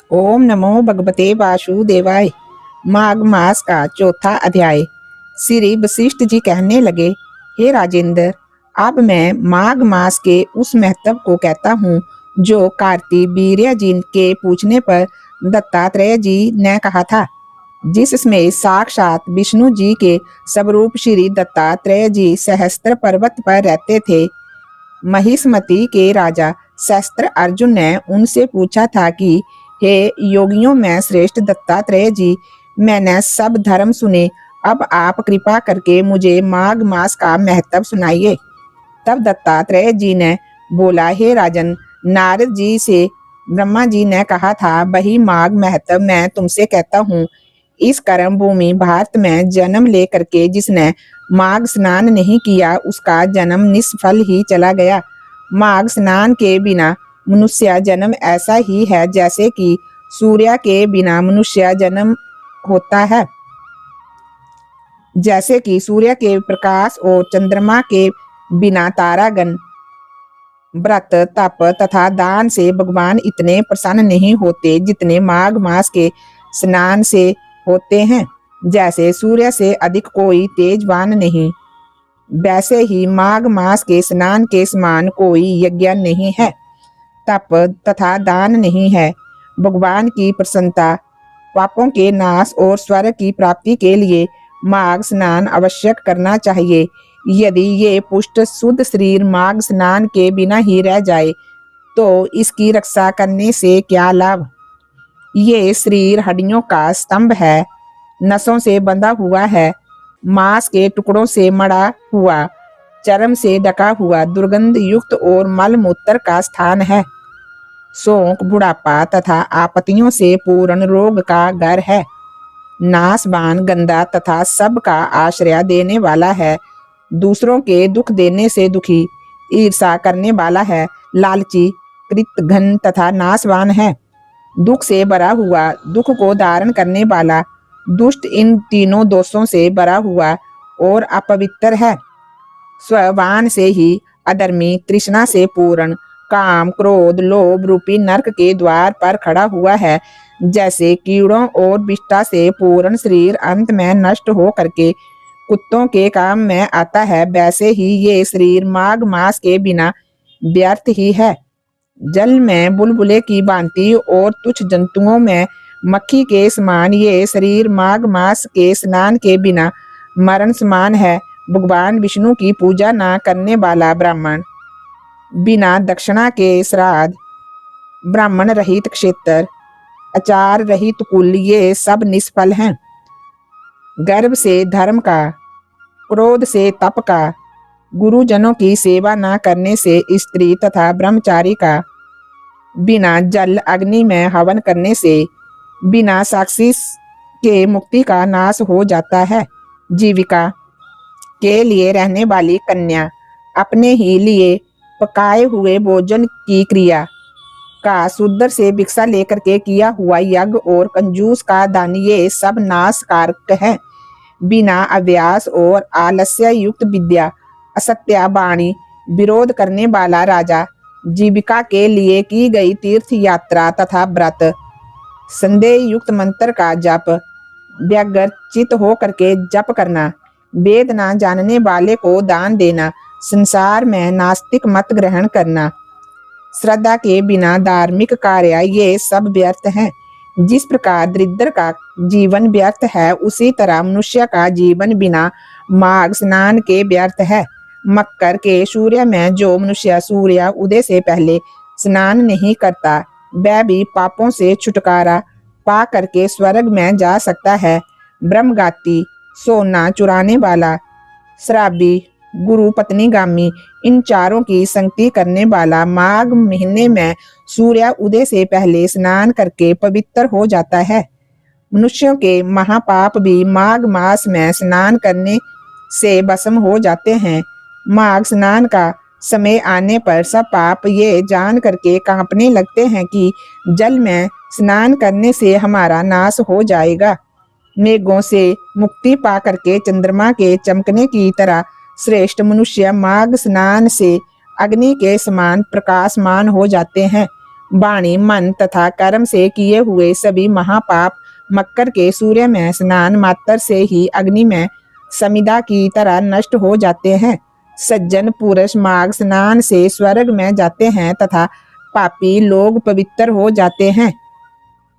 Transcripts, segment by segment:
ओम नमो भगवते वासुदेवाय। माघ मास का चौथा अध्याय। श्री वशिष्ठ जी कहने लगे, हे राजेंद्र, अब मैं माघ मास के उस महत्व को कहता हूँ जो कार्तिवीर्य जी के पूछने पर दत्तात्रेय जी ने कहा था, जिसमें साक्षात विष्णु जी के स्वरूप श्री दत्तात्रेय जी सहस्त्र पर्वत पर रहते थे। महिष्मति के राजा शस्त्र अर्जुन ने उनसे पूछा था कि हे योगियों में श्रेष्ठ दत्तात्रेय जी, मैंने सब धर्म सुने, अब आप कृपा करके मुझे माघ मास का महत्व सुनाइए। तब दत्तात्रेय जी ने बोला, हे राजन, नारद जी से ब्रह्मा जी ने कहा था, वही माघ महत्व मैं तुमसे कहता हूँ। इस कर्म भूमि भारत में जन्म लेकर के जिसने माघ स्नान नहीं किया, उसका जन्म निष्फल ही चला गया। माघ स्नान के बिना मनुष्य जन्म ऐसा ही है जैसे कि सूर्य के बिना मनुष्य जन्म होता है। जैसे कि सूर्य के प्रकाश और चंद्रमा के बिना तारागण। व्रत, तप तथा दान से भगवान इतने प्रसन्न नहीं होते जितने माघ मास के स्नान से होते हैं। जैसे सूर्य से अधिक कोई तेजवान नहीं, वैसे ही माघ मास के स्नान के समान कोई यज्ञ नहीं है, तप तथा दान नहीं है। भगवान की प्रसन्नता, पापों के नाश और स्वर्ग की प्राप्ति के लिए माघ स्नान अवश्य करना चाहिए। यदि ये पुष्ट शुद्ध शरीर माघ स्नान के बिना ही रह जाए तो इसकी रक्षा करने से क्या लाभ। ये शरीर हड्डियों का स्तंभ है, नसों से बंधा हुआ है, मांस के टुकड़ों से मड़ा हुआ, चर्म से ढका हुआ, दुर्गंध युक्त और मल मूत्र का स्थान है। शोक, बुढ़ापा तथा आपत्तियों से पूर्ण रोग का घर है। नासवान, गंदा तथा सबका आश्रय देने वाला है। दूसरों के दुख देने से दुखी, ईर्षा करने वाला है, लालची, कृतघ्न तथा नासवान है। दुख से भरा हुआ, दुख को धारण करने वाला, दुष्ट, इन तीनों दोषों से भरा हुआ और अपवित्र है। स्ववान से ही अधर्मी, तृष्णा से पूर्ण, काम, क्रोध, लोभ रूपी नरक के द्वार पर खड़ा हुआ है। जैसे कीड़ों और विष्ठा से पूर्ण शरीर अंत में नष्ट हो करके कुत्तों के काम में आता है, वैसे ही ये शरीर माघ मास के बिना व्यर्थ ही है। जल में बुलबुले की भांति और तुच्छ जंतुओं में मक्खी के समान ये शरीर माघ मास के स्नान के बिना मरण समान है। भगवान विष्णु की पूजा न करने वाला ब्राह्मण, बिना दक्षिणा के श्राद्ध, ब्राह्मण रहित क्षेत्र, आचार रहित कुल, ये सब निष्फल हैं। गर्भ से धर्म का, क्रोध से तप का, गुरुजनों की सेवा न करने से स्त्री तथा ब्रह्मचारी का, बिना जल अग्नि में हवन करने से, बिना साक्षी के मुक्ति का नाश हो जाता है। जीविका के लिए रहने वाली कन्या, अपने ही लिए पकाए हुए भोजन की क्रिया का, शूद्र से भिक्षा लेकर के किया हुआ यज्ञ और कंजूस का दान, ये सब नाशकारक है। बिना अभ्यास और आलस्य युक्त विद्या, असत्य वाणी, विरोध करने वाला राजा, जीविका के लिए की गई तीर्थ यात्रा तथा व्रत, संदेह युक्त मंत्र का जप, व्यग्र चित हो करके जप करना, वेद ना जानने वाले को दान देना, संसार में नास्तिक मत ग्रहण करना, श्रद्धा के बिना धार्मिक कार्य, ये सब व्यर्थ हैं। जिस प्रकार दरिद्र का जीवन व्यर्थ है, उसी तरह मनुष्य का जीवन बिना माघ स्नान के व्यर्थ है। मकर के सूर्य में जो मनुष्य सूर्य उदय से पहले स्नान नहीं करता, वह भी पापों से छुटकारा पा करके स्वर्ग में जा सकता है। ब्रह्मघाती, सोना चुराने वाला, शराबी, गुरु पत्नीगामी, इन चारों की संगति करने वाला माघ महीने में सूर्य उदय से पहले स्नान करके पवित्र हो जाता है। मनुष्यों के महापाप भी माघ मास में स्नान करने से भस्म हो जाते हैं। माघ स्नान का समय आने पर सब पाप ये जान करके कांपने लगते हैं कि जल में स्नान करने से हमारा नाश हो जाएगा। मेघों से मुक्ति पा करके चंद्रमा के चमकने की तरह श्रेष्ठ मनुष्य माघ स्नान से अग्नि के समान प्रकाशमान हो जाते हैं। वाणी, मन तथा कर्म से किए हुए सभी महापाप मकर के सूर्य में स्नान मात्र से ही अग्नि में समिधा की तरह नष्ट हो जाते हैं। सज्जन पुरुष माघ स्नान से स्वर्ग में जाते हैं तथा पापी लोग पवित्र हो जाते हैं।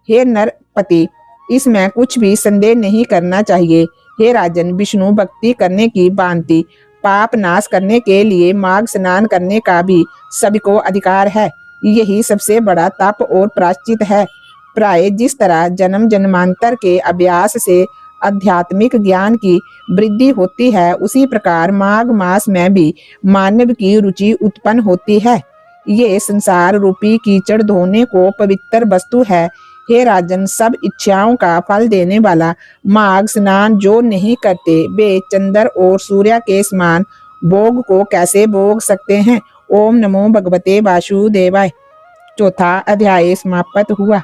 हे नरपति, इसमें कुछ भी संदेह नहीं करना चाहिए। हे राजन, विष्णु भक्ति करने की भांति पाप नाश करने के लिए माघ स्नान करने का भी सभी को अधिकार है। यही सबसे बड़ा तप और प्रायश्चित है। प्राय जिस तरह जन्म जन्मांतर के अभ्यास से आध्यात्मिक ज्ञान की वृद्धि होती है, उसी प्रकार माघ मास में भी मानव की रुचि उत्पन्न होती है। ये संसार रूपी कीचड़ धोने को पवित्र वस्तु है। हे राजन, सब इच्छाओं का फल देने वाला माघ स्नान जो नहीं करते, वे चंद्र और सूर्य के समान भोग को कैसे भोग सकते हैं। ओम नमो भगवते वासुदेवाय। चौथा अध्याय समाप्त हुआ।